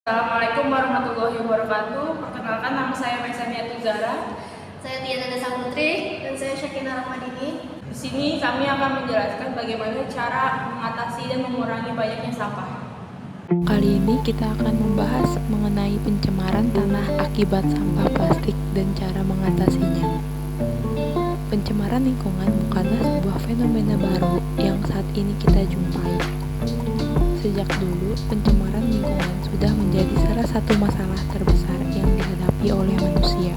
Assalamualaikum warahmatullahi wabarakatuh. Perkenalkan, nama saya Maisania Tuzara. Saya Tia Nanda Putri. Dan saya Syakina Rahmadini. Di sini kami akan menjelaskan bagaimana cara mengatasi dan mengurangi banyaknya sampah. Kali ini kita akan membahas mengenai pencemaran tanah akibat sampah plastik dan cara mengatasinya. Pencemaran lingkungan bukanlah sebuah fenomena baru yang saat ini kita jumpai. Sejak dulu, pencemaran lingkungan sudah menjadi salah satu masalah terbesar yang dihadapi oleh manusia.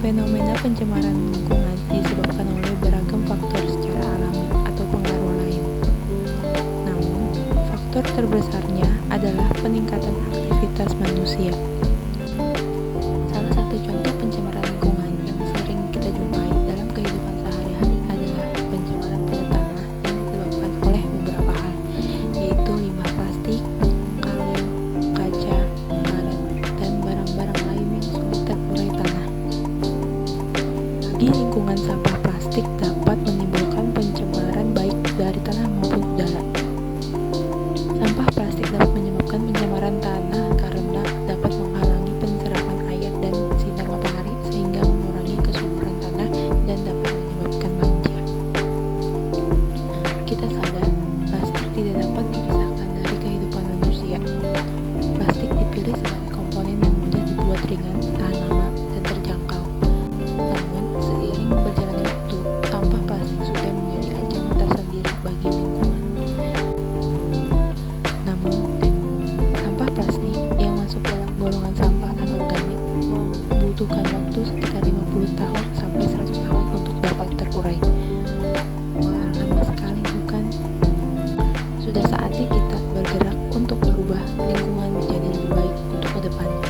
Fenomena pencemaran lingkungan disebabkan oleh beragam faktor secara alami atau pengaruh lain. Namun, faktor terbesarnya adalah peningkatan aktivitas manusia. Salah satu contoh pencemaran lingkungan yang sering kita jumpai dalam kehidupan sehari-hari adalah pencemaran pada tanah yang disebabkan oleh beberapa hal, yaitu limbah plastik, kaleng, kaca, karet, dan barang-barang lain yang sulit terurai tanah. Bagi lingkungan, sampah plastik dapat menimbulkan pencemaran baik dari tanah maupun udara. Sampah plastik dapat menyebabkan pencemaran tanah karena dapat menghalangi pencerahan air dan sinar matahari sehingga mengurangi kesuburan tanah dan dapat menyebabkan banjir. Kita sadar, plastik tidak dapat dipisahkan dari kehidupan manusia. Plastik dipilih sebagai komponen yang mudah dibuat ringan, tahan lama, dan terjangkau. Namun, seiring berjalannya waktu, sampah plastik sudah menjadi ancaman tersendiri bagi lingkungan. Namun, sampah plastik yang masuk dalam golongan sampah anorganik membutuhkan waktu sekitar 50 tahun sampai 100 tahun untuk dapat terurai. Wah, lama sekali bukan? Sudah saatnya kita bergerak untuk merubah lingkungan menjadi lebih baik untuk kedepannya.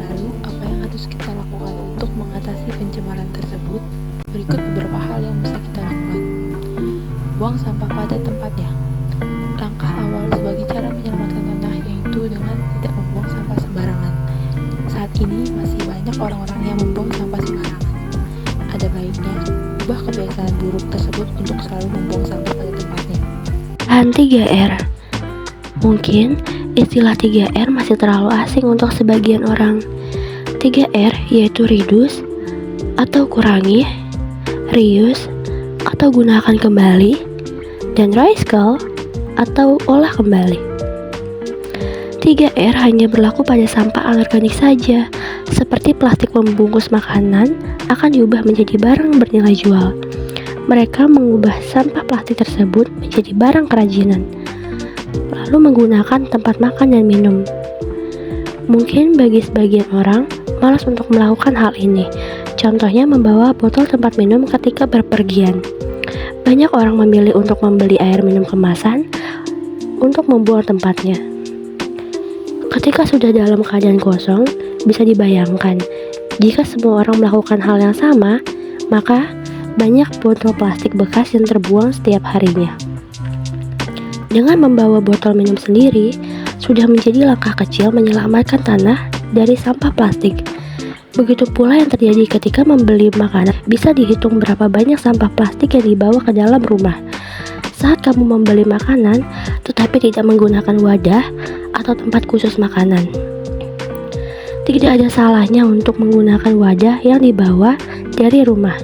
Lalu, apa yang harus kita lakukan untuk mengatasi pencemaran tersebut? Berikut beberapa hal yang bisa kita lakukan. Buang sampah pada tempatnya. Langkah awal sebagai cara menyelamatkan tanah yaitu dengan tidak membuang sampah sembarangan. Saat ini masih banyak orang-orang yang membuang sampah sembarangan. Ada baiknya ubah kebiasaan buruk tersebut untuk selalu membuang sampah pada tempatnya. Tahan 3R. Mungkin istilah 3R masih terlalu asing untuk sebagian orang. 3R yaitu reduce atau kurangi, reuse atau gunakan kembali, dan recycle atau olah kembali. 3R hanya berlaku pada sampah anorganik saja, seperti plastik membungkus makanan akan diubah menjadi barang bernilai jual. Mereka mengubah sampah plastik tersebut menjadi barang kerajinan, lalu menggunakan tempat makan dan minum. Mungkin bagi sebagian orang, malas untuk melakukan hal ini. Contohnya membawa botol tempat minum ketika berpergian. Banyak orang memilih untuk membeli air minum kemasan untuk membuang tempatnya. Ketika sudah dalam keadaan kosong, bisa dibayangkan, jika semua orang melakukan hal yang sama, maka banyak botol plastik bekas yang terbuang setiap harinya. Dengan membawa botol minum sendiri, sudah menjadi langkah kecil menyelamatkan tanah dari sampah plastik. Begitu pula yang terjadi ketika membeli makanan, bisa dihitung berapa banyak sampah plastik yang dibawa ke dalam rumah. Saat kamu membeli makanan, tetapi tidak menggunakan wadah atau tempat khusus makanan. Tidak ada salahnya untuk menggunakan wadah yang dibawa dari rumah.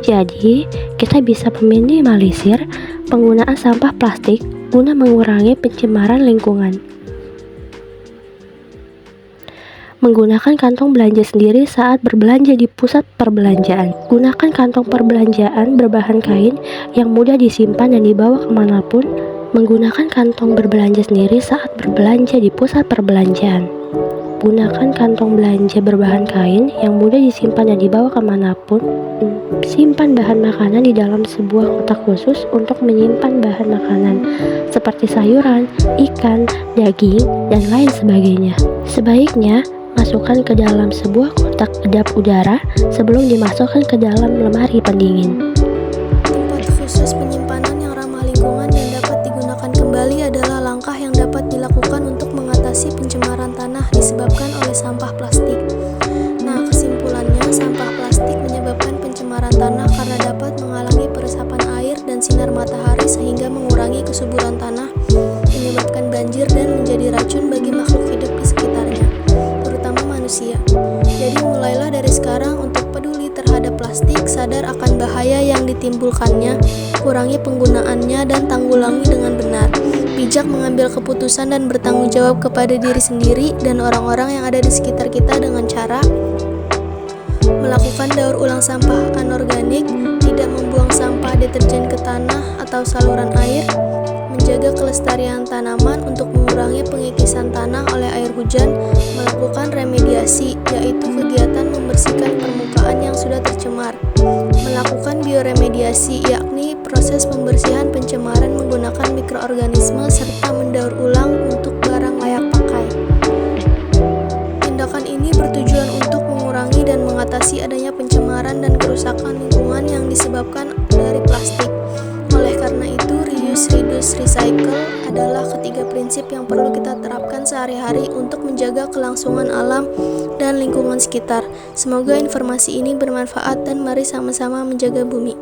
Jadi, kita bisa meminimalisir penggunaan sampah plastik guna mengurangi pencemaran lingkungan. Menggunakan kantong belanja sendiri saat berbelanja di pusat perbelanjaan. Gunakan kantong perbelanjaan berbahan kain yang mudah disimpan dan dibawa kemanapun. Menggunakan kantong berbelanja sendiri saat berbelanja di pusat perbelanjaan. Gunakan kantong belanja berbahan kain yang mudah disimpan dan dibawa kemanapun. Simpan bahan makanan di dalam sebuah kotak khusus untuk menyimpan bahan makanan, seperti sayuran, ikan, daging, dan lain sebagainya. Sebaiknya, masukkan ke dalam sebuah kotak kedap udara sebelum dimasukkan ke dalam lemari pendingin. Tempat khusus penyimpanan yang ramah lingkungan yang dapat digunakan kembali adalah langkah yang dapat dilakukan untuk mengatasi pencemaran tanah disebabkan oleh sampah plastik. Nah, kesimpulannya, sampah plastik menyebabkan pencemaran tanah karena dapat menghalangi peresapan air dan sinar matahari sehingga mengurangi kesuburan tanah, menyebabkan banjir dan menjadi racun bagi makhluk hidup. bahaya yang ditimbulkannya, kurangi penggunaannya, dan tanggulangi dengan benar. Bijak mengambil keputusan dan bertanggung jawab kepada diri sendiri dan orang-orang yang ada di sekitar kita dengan cara melakukan daur ulang sampah anorganik, tidak membuang sampah deterjen ke tanah atau saluran air, menjaga kelestarian tanaman untuk mengurangi pengikisan tanah oleh air hujan, melakukan remediasi, yaitu kegiatan membersihkan permukaan yang sudah tercemar, melakukan bioremediasi, yakni proses pembersihan pencemaran menggunakan mikroorganisme, serta mendaur ulang untuk barang layak pakai. Tindakan ini bertujuan untuk mengurangi dan mengatasi adanya pencemaran dan kerusakan lingkungan yang disebabkan dari plastik. Oleh karena itu, reuse, reduce, recycle adalah ketiga prinsip yang perlu kita terapkan sehari-hari untuk menjaga kelangsungan alam dan lingkungan sekitar. Semoga informasi ini bermanfaat dan mari sama-sama menjaga bumi.